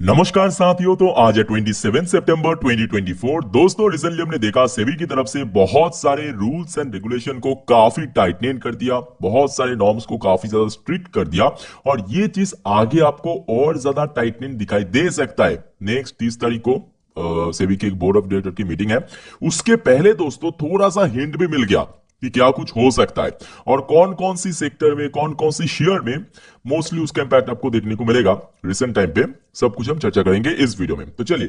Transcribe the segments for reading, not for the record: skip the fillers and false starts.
नमस्कार साथियों। तो आज है 27 सितंबर 2024। दोस्तों रिसेंटली हमने देखा सेबी की तरफ से बहुत सारे रूल्स एंड रेगुलेशन को काफी टाइटनेन कर दिया, बहुत सारे नॉर्म्स को काफी ज्यादा स्ट्रिक्ट कर दिया और ये चीज आगे आपको और ज्यादा टाइटनेन दिखाई दे सकता है। नेक्स्ट 30 तारीख को सेबी की एक बोर्ड ऑफ डायरेक्टर की मीटिंग है। उसके पहले दोस्तों थोड़ा सा हिंट भी मिल गया कि क्या कुछ हो सकता है और कौन कौन सी सेक्टर में, कौन कौन सी शेयर में मोस्टली उसका इंपैक्ट आपको देखने को मिलेगा रिसेंट टाइम पे। सब कुछ हम चर्चा करेंगे इस वीडियो में। तो चलिए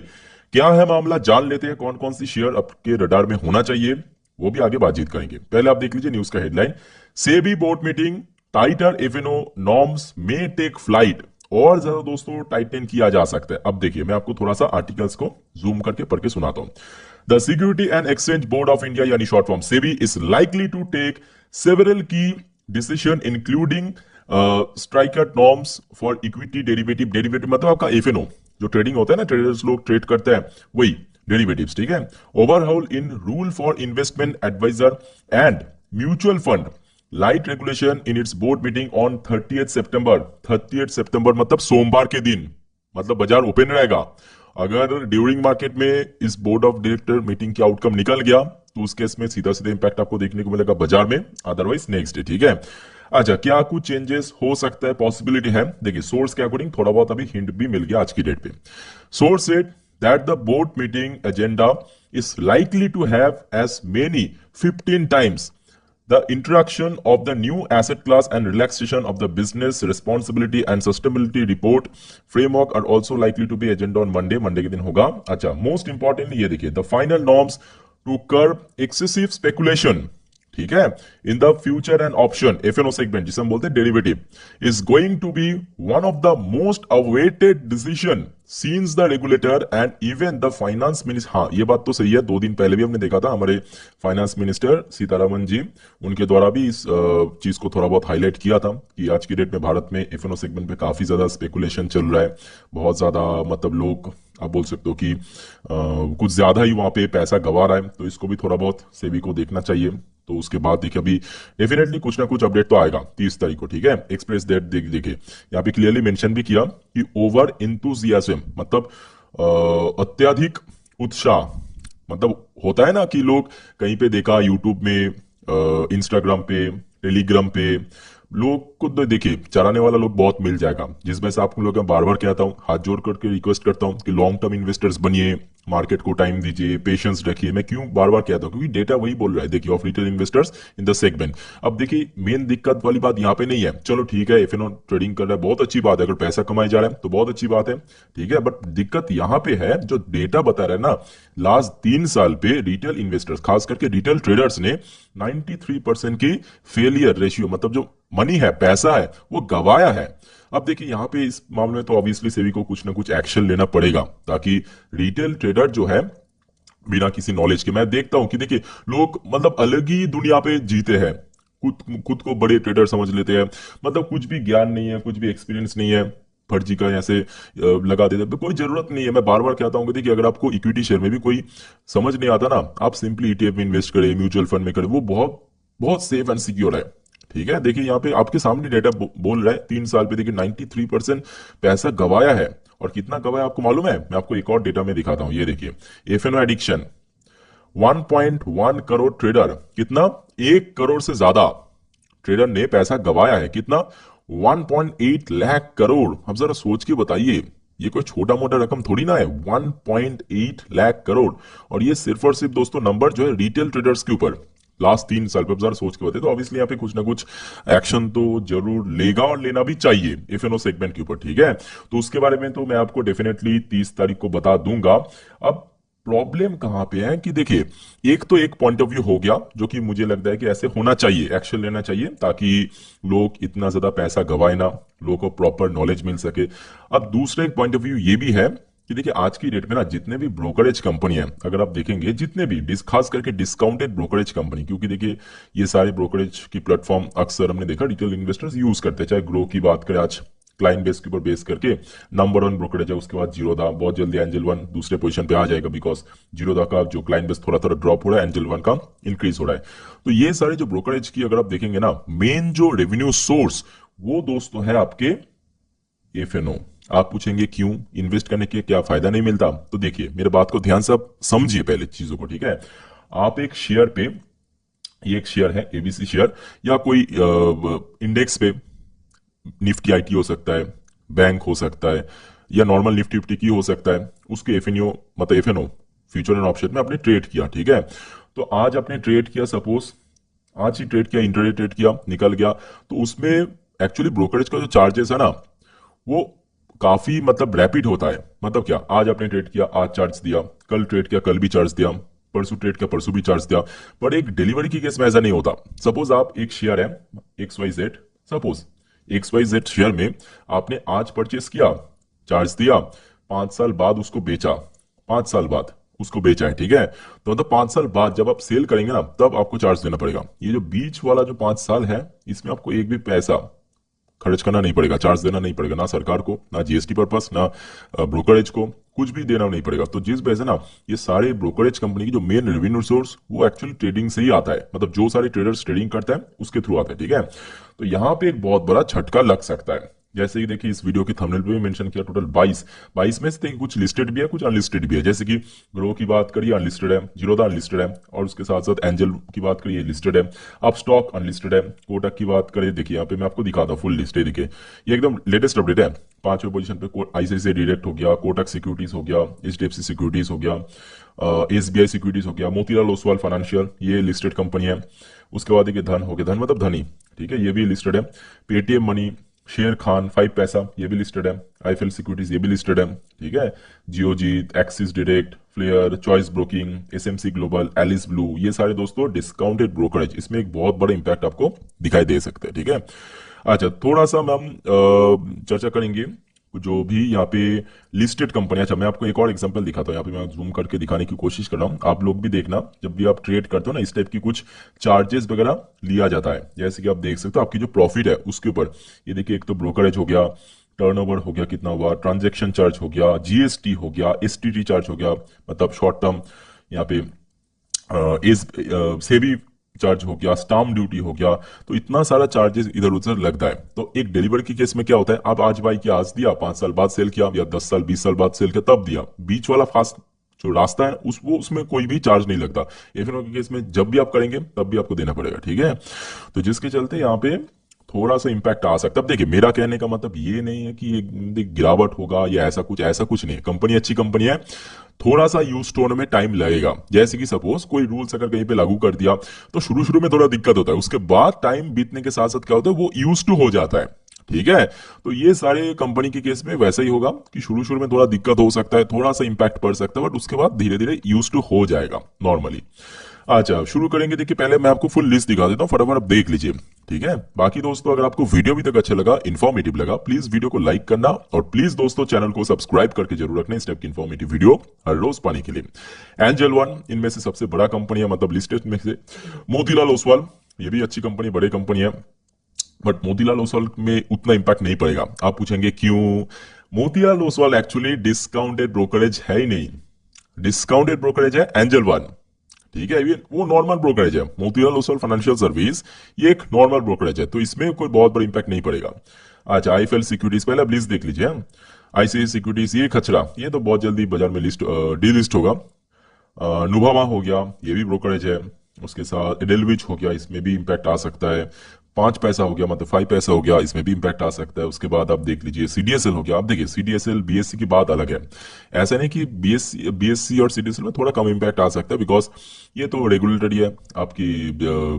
क्या है मामला, जान लेते हैं कौन कौन सी शेयर आपके रडार में होना चाहिए, वो भी आगे बातचीत करेंगे। पहले आप देख लीजिए न्यूज का headline, SEBI board meeting, tighter FNO norms में टेक फ्लाइट। और ज्यादा दोस्तों टाइटन किया जा सकता है। अब देखिए मैं आपको थोड़ा सा आर्टिकल्स को जूम करके पढ़ के सुनाता हूं। The security and exchange board of India यानी short form SEBI is likely to take several key decision including stricter norms for equity derivative. Derivative मतलब आपका एफएनओ, जो ट्रेडिंग होता है ना, ट्रेडर्स लोग ट्रेड करते हैं, वही डेरिवेटिव्स, ठीक है। Overall in rule for investment adviser and mutual fund lite regulation in its board meeting on 30 September. 30 सितंबर मतलब सोमवार के दिन, मतलब बाजार ओपन रहेगा। अगर ड्यूरिंग मार्केट में इस बोर्ड ऑफ डायरेक्टर मीटिंग की आउटकम निकल गया तो उस केस में सीधा सीधा इंपैक्ट आपको देखने को मिलेगा बाजार में, अदरवाइज नेक्स्ट डे, ठीक है। अच्छा, क्या कुछ चेंजेस हो सकता है, पॉसिबिलिटी है। देखिए सोर्स के अकॉर्डिंग थोड़ा बहुत अभी हिंट भी मिल गया आज की डेट पे। Source said that the board meeting agenda is likely to have as many 15 times the introduction of the new asset class and relaxation of the business responsibility and sustainability report framework are also likely to be agenda on Monday के दिन होगा। अच्छा, most important ये देखिए, the final norms to curb excessive speculation, ठीक है, in the future and option FnO segment जिसे हम बोलते हैं derivative, is going to be one of the most awaited decision since the regulator and even the finance minister. हाँ ये बात तो सही है, 2 दिन पहले भी हमने देखा था हमारे फाइनेंस मिनिस्टर सीतारमन जी, उनके द्वारा भी इस चीज को थोड़ा बहुत हाईलाइट किया था कि आज की डेट में भारत में एफएनओ सेगमेंट पे काफी ज्यादा स्पेकुलेशन चल रहा है। बहुत ज्यादा मतलब लोग, आप बोल सकते हो कि कुछ ज्यादा ही वहां पे पैसा गवा रहा है, तो इसको भी थोड़ा बहुत सेबी को देखना चाहिए। तो उसके बाद देखिए अभी डेफिनेटली कुछ ना कुछ अपडेट तो आएगा 30 तारीख को, ठीक है। एक्सप्रेस डेट देखिए यहाँ पे क्लियरली मेंशन भी किया कि ओवर इंथुजियाज्म मतलब अत्यधिक उत्साह, मतलब होता है ना कि लोग कहीं पे देखा यूट्यूब में, इंस्टाग्राम पे, टेलीग्राम पे, लोग को तो देखिए चलाने वाला लोग बहुत मिल जाएगा। जिस वजह से आपको लोग बार बार कहता हूँ, हाथ जोड़ करके रिक्वेस्ट करता हूँ कि लॉन्ग टर्म इन्वेस्टर्स बनिए, मार्केट को टाइम दीजिए, पेशेंस रखिए। मैं क्यों बार बार कहता हूँ, क्योंकि डेटा वही बोल रहा है देखिए, of retail investors in the segment. अब देखिए मेन दिक्कत वाली बात यहाँ पे नहीं है। चलो ठीक है, एफएनओ ट्रेडिंग कर रहा है, बहुत अच्छी बात है, अगर पैसा कमाया जा रहा है तो बहुत अच्छी बात है, ठीक है। बट दिक्कत यहाँ पे है, जो डेटा बता रहा है ना, लास्ट 3 साल पे रिटेल इन्वेस्टर्स, खास करके रिटेल ट्रेडर्स ने 93% की फेलियर रेशियो, मतलब जो मनी है, पैसा है, वो गवाया है। अब देखिए यहाँ पे इस मामले में तो ऑब्वियसली सेबी को कुछ ना कुछ एक्शन लेना पड़ेगा, ताकि रिटेल ट्रेडर जो है बिना किसी नॉलेज के, मैं देखता हूं कि देखिए लोग मतलब अलग ही दुनिया पे जीते हैं, खुद खुद को बड़े ट्रेडर समझ लेते हैं, मतलब कुछ भी ज्ञान नहीं है, कुछ भी एक्सपीरियंस नहीं है, फर्जी का ऐसे लगा देते हैं। कोई जरूरत नहीं है। मैं बार बार कहता हूं कि देखिए अगर आपको इक्विटी शेयर में भी कोई समझ नहीं आता ना, आप सिंपली ईटीएफ में इन्वेस्ट करें, म्यूचुअल फंड में करें, वो बहुत बहुत सेफ एंड सिक्योर है, ठीक है। देखिए यहाँ पे आपके सामने डेटा बोल रहा है 3 साल पे देखिए 93% पैसा गवाया है। और कितना गवाया आपको मालूम है, मैं आपको एक और डेटा में दिखाता हूं। ये देखिए एफएनओ एडिक्शन 1.1 करोड़ ट्रेडर, कितना, 1 करोड़ से ज्यादा ट्रेडर ने पैसा गवाया है। कितना, 1.8 लाख करोड़। अब जरा सोच के बताइए, ये कोई छोटा मोटा रकम थोड़ी ना है, 1.8 लाख करोड़। और ये सिर्फ और सिर्फ दोस्तों नंबर जो है रिटेल ट्रेडर्स के ऊपर लास्ट 3 साल पे। जरा सोच के बताइए, तो ऑब्वियसली यहाँ पे कुछ ना कुछ एक्शन तो जरूर लेगा और लेना भी चाहिए एफएनओ सेगमेंट के ऊपर, ठीक है। तो उसके बारे में तो मैं आपको डेफिनेटली 30 तारीख को बता दूंगा। अब प्रॉब्लम कहां पे है कि देखिए, एक तो एक पॉइंट ऑफ व्यू हो गया जो कि मुझे लगता है कि ऐसे होना चाहिए, एक्शन लेना चाहिए, ताकि लोग इतना ज्यादा पैसा गवाए ना, लोगों को प्रॉपर नॉलेज मिल सके। अब दूसरा एक पॉइंट ऑफ व्यू ये भी है कि देखिए आज की डेट में ना जितने भी ब्रोकरेज कंपनी है, अगर आप देखेंगे जितने भी खास करके डिस्काउंटेड ब्रोकरेज कंपनी, क्योंकि देखिए ये सारे ब्रोकरेज की प्लेटफॉर्म अक्सर हमने देखा रिटेल इन्वेस्टर्स यूज करते हैं। चाहे ग्रो की बात करें, आज क्लाइंट बेस के ऊपर बेस करके नंबर 1 ब्रोकरेज है, उसके बाद जीरोधा, बहुत जल्दी एंजल वन दूसरे पोजीशन पे आ जाएगा, बिकॉज जीरोधा का जो क्लाइंट बेस थोड़ा थोड़ा ड्रॉप हो रहा है, एंजल वन का इंक्रीज हो रहा है। तो ये सारे जो ब्रोकरेज की अगर आप देखेंगे ना, मेन जो रेवेन्यू सोर्स वो दोस्तों है आपके एफएनओ, आप पूछेंगे क्यों, इन्वेस्ट करने के क्या फायदा नहीं मिलता? तो देखिए मेरे बात को ध्यान से आप समझिए पहले चीजों को, ठीक है। आप एक शेयर पे, ये एक शेयर है एबीसी शेयर, या कोई इंडेक्स पे, निफ्टी आईटी हो सकता है, बैंक हो सकता है, या नॉर्मल निफ्टी फिफ्टी की हो सकता है, उसके एफएनओ मतलब एफएनओ फ्यूचर एंड ऑप्शन में आपने ट्रेड किया, ठीक है। तो आज आपने ट्रेड किया, सपोज आज ही ट्रेड किया, इंटरडे ट्रेड किया, निकल गया, तो उसमें एक्चुअली ब्रोकरेज का जो चार्जेस है ना, वो काफी मतलब रैपिड होता है। मतलब क्या, आज आपने ट्रेड किया, आज चार्ज दिया, कल ट्रेड किया, कल भी चार्ज दिया, परसों ट्रेड किया, परसों भी चार्ज दिया। पर एक डिलीवरी की केस में ऐसा नहीं होता। सपोज आप एक शेयर है X Y Z, suppose X Y Z share में आपने आज परचेस किया, चार्ज दिया, 5 साल बाद उसको बेचा, 5 साल बाद उसको बेचा है, ठीक है। तो मतलब 5 साल बाद जब आप सेल करेंगे ना, तब आपको चार्ज देना पड़ेगा। ये जो बीच वाला जो 5 साल है, इसमें आपको एक भी पैसा खर्च करना नहीं पड़ेगा, चार्ज देना नहीं पड़ेगा, ना सरकार को, ना जीएसटी पर्पस, ना ब्रोकरेज को, कुछ भी देना नहीं पड़ेगा। तो जिस वजह से ना ये सारे ब्रोकरेज कंपनी की जो मेन रेवेन्यू सोर्स वो एक्चुअली ट्रेडिंग से ही आता है, मतलब जो सारे ट्रेडर्स ट्रेडिंग करते हैं उसके थ्रू आता है, ठीक है। तो यहाँ पे एक बहुत बड़ा झटका लग सकता है। जैसे कि देखिए इस वीडियो के थंबनेल पे भी मेंशन किया, टोटल 22 में से देखिए कुछ लिस्टेड भी है, कुछ अनलिस्टेड भी है। जैसे कि ग्रो की बात करिए, अनलिस्टेड है, जीरोधा अनलिस्टेड है, और उसके साथ साथ एंजल की बात करिए, लिस्टेड है, अब स्टॉक अनलिस्टेड है। कोटक की बात करें, देखिए यहाँ पे मैं आपको दिखाता हूँ फुल लिस्ट है, देखिए ये एकदम लेटेस्ट अपडेट है। 5वें पोजीशन पे आईसीआईसीआई डायरेक्ट हो गया, कोटक सिक्योरिटीज हो गया, एचडीएफसी सिक्योरिटीज हो गया, एसबीआई सिक्योरिटीज हो गया, मोतीलाल ओसवाल फाइनेंशियल, ये लिस्टेड कंपनी है। उसके बाद देखिए धन हो गया, धन मतलब धनी, ठीक है, ये भी लिस्टेड है। पेटीएम मनी, शेर खान, 5 पैसा, ये भी लिस्टेड है। आईफएल सिक्योरिटीज, ये भी लिस्टेड है, ठीक है। Geojit, Axis Direct, Flair, Choice Broking, SMC Global, Alice Blue, ये सारे दोस्तों डिस्काउंटेड ब्रोकरेज, इसमें एक बहुत बड़ा इंपैक्ट आपको दिखाई दे सकता है, ठीक है। अच्छा, थोड़ा सा हम चर्चा करेंगे जो भी यहाँ पे लिस्टेड कंपनी। अच्छा, मैं आपको एक और एग्जांपल दिखाता हूँ, यहाँ पे मैं जूम करके दिखाने की कोशिश कर रहा हूँ, आप लोग भी देखना। जब भी आप ट्रेड करते हो ना, इस टाइप की कुछ चार्जेस वगैरह लिया जाता है। जैसे कि आप देख सकते हो आपकी जो प्रॉफिट है उसके ऊपर, ये देखिए एक तो ब्रोकरेज हो गया, टर्नओवर हो गया कितना हुआ, ट्रांजेक्शन चार्ज हो गया, जीएसटी हो गया, एसटीटी चार्ज हो गया, मतलब शॉर्ट टर्म यहाँ पे इस सेबी चार्ज हो गया, स्टाम्प ड्यूटी हो गया। तो इतना सारा चार्जेस इधर उधर लगता है। तो एक डिलीवरी के केस में क्या होता है, आप आज बाई किया, आज दिया, 5 साल बाद सेल किया, या 10 साल 20 साल बाद सेल किया, तब दिया, बीच वाला फास्ट जो रास्ता है उसमें कोई भी चार्ज नहीं लगता। एफएनओ के केस में जब भी आप करेंगे तब भी आपको देना पड़ेगा, ठीक है। तो जिसके चलते यहाँ पे थोड़ा सा इंपैक्ट आ सकता है। अब देखिए मेरा कहने का मतलब ये नहीं है कि एक गिरावट होगा या ऐसा कुछ नहीं है। कंपनी अच्छी कंपनी है, थोड़ा सा यूज होने में टाइम लगेगा। जैसे कि सपोज कोई रूल्स अगर कहीं पे लागू कर दिया तो शुरू शुरू में थोड़ा दिक्कत होता है, उसके बाद टाइम बीतने के साथ साथ क्या होता है, वो यूज टू हो जाता है, ठीक है। तो ये सारे कंपनी के केस में वैसा ही होगा कि शुरू शुरू में थोड़ा दिक्कत हो सकता है, थोड़ा सा इंपैक्ट पड़ सकता है, बट उसके बाद धीरे धीरे यूज टू हो जाएगा नॉर्मली। अच्छा, शुरू करेंगे। देखिए पहले मैं आपको फुल लिस्ट दिखा देता हूँ, फटाफट आप देख लीजिए, ठीक है। बाकी दोस्तों अगर आपको वीडियो भी तक अच्छा लगा, इन्फॉर्मेटिव लगा, प्लीज वीडियो को लाइक करना, और प्लीज दोस्तों चैनल को सब्सक्राइब करके जरूर रखना इस टाइप की इन्फॉर्मेटिव वीडियो हर रोज पाने के लिए। एंजल वन इनमें से सबसे बड़ा कंपनी है, मतलब लिस्टेड में से। मोतीलाल ओसवाल, ये भी अच्छी कंपनी, बड़ी कंपनी है, बट मोतीलाल ओसवाल में उतना इंपैक्ट नहीं पड़ेगा। आप पूछेंगे क्यों, Motilal Oswal actually discounted brokerage है ही नहीं। डिस्काउंटेड ब्रोकरेज है एंजल वन, ठीक है। ये वो नॉर्मल ब्रोकरेज है। मोतीलाल ओसवाल फाइनेंशियल सर्विस ये एक नॉर्मल ब्रोकरेज है, तो इसमें कोई बहुत बड़ा इंपैक्ट नहीं पड़ेगा। अच्छा, आईएफएल सिक्योरिटीज, पहले आप लिस्ट देख लीजिए। आईसीआई सिक्योरिटीज, ये खचरा, ये तो बहुत जल्दी बाजार में लिस्ट डीलिस्ट होगा। नुभामा हो गया, ये भी ब्रोकरेज है। उसके साथ एडेलविच हो गया, इसमें भी इंपैक्ट आ सकता है। 5 पैसा हो गया, मतलब 5 पैसा हो गया, इसमें भी इंपैक्ट आ सकता है। उसके बाद आप देख लीजिए सीडीएसएल हो गया। आप देखिए सीडीएसएल बीएससी की बात अलग है, ऐसा नहीं कि बीएससी और सीडीएसएल में थोड़ा कम इंपैक्ट आ सकता है, बिकॉज ये तो रेगुलेटरी है आपकी,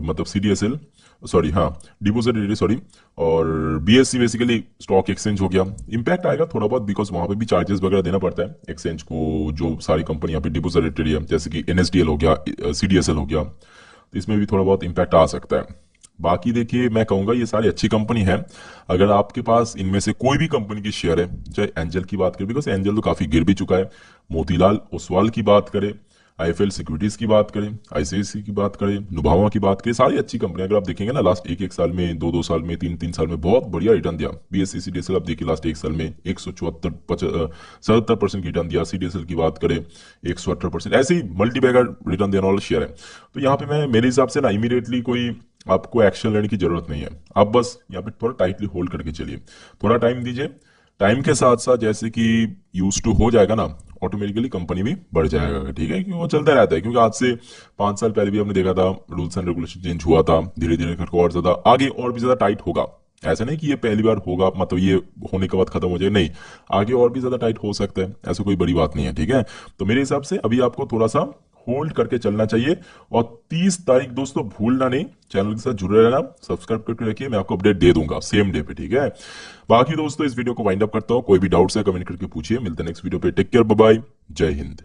मतलब सीडीएसएल, सॉरी हाँ, डिपोजिटरी, सॉरी। और बीएससी बेसिकली स्टॉक एक्सचेंज हो गया, इंपैक्ट आएगा थोड़ा बहुत, बिकॉज वहां पे भी चार्जेस वगैरह देना पड़ता है एक्सचेंज को। जो सारी कंपनी यहाँ पे डिपोजिटरी है, जैसे कि एनएसडीएल हो गया, सीडीएसएल हो गया, तो इसमें भी थोड़ा बहुत इंपैक्ट आ सकता है। बाकी देखिए मैं कहूंगा ये सारी अच्छी कंपनी है। अगर आपके पास इनमें से कोई भी कंपनी की शेयर है, चाहे एंजल की बात करें, बिकॉज एंजल तो काफी गिर भी चुका है, मोतीलाल ओसवाल की बात करें, आईएफएल सिक्योरिटीज की बात करें, आईसीआईसी की बात करें, नुभावा की बात करें, सारी अच्छी कंपनी। अगर आप देखेंगे ना लास्ट एक एक साल में, दो दो साल में, तीन तीन साल में बहुत बढ़िया रिटर्न दिया। बीएससी सीडीएसएल आप देखिए लास्ट एक साल में 174-77% की रिटर्न दिया। सीडीएसएल की बात करें 118%, ऐसे ही मल्टी बैगर रिटर्न देने वाला शेयर है। तो यहाँ पे मैं मेरे हिसाब से ना इमीडिएटली कोई आपको एक्शन लेने की जरूरत नहीं है। आप बस यहाँ पे थोड़ा टाइटली होल्ड करके चलिए, थोड़ा टाइम दीजिए, टाइम के साथ साथ जैसे कि यूज टू हो जाएगा ना, ऑटोमेटिकली कंपनी भी बढ़ जाएगा, ठीक है, क्योंकि वो चलता रहता है। क्योंकि आज से 5 साल पहले भी हमने देखा था रूल्स एंड रेगुलेशन चेंज हुआ था, धीरे धीरे करके और ज्यादा आगे और भी ज्यादा टाइट होगा। ऐसा नहीं कि ये पहली बार होगा, मतलब ये होने के बाद खत्म हो जाए, नहीं, आगे और भी ज्यादा टाइट हो सकता है, ऐसा कोई बड़ी बात नहीं है, ठीक है। तो मेरे हिसाब से अभी आपको थोड़ा सा होल्ड करके चलना चाहिए। और 30 तारीख दोस्तों भूलना नहीं, चैनल के साथ जुड़े रहना, सब्सक्राइब करके रखिए, मैं आपको अपडेट दे दूंगा सेम डे पे, ठीक है। बाकी दोस्तों इस वीडियो को वाइंड अप करता हूं, कोई भी डाउट्स है कमेंट करके पूछिए। मिलते हैं नेक्स्ट वीडियो पे, टेक केयर, बाय बाय, जय हिंद।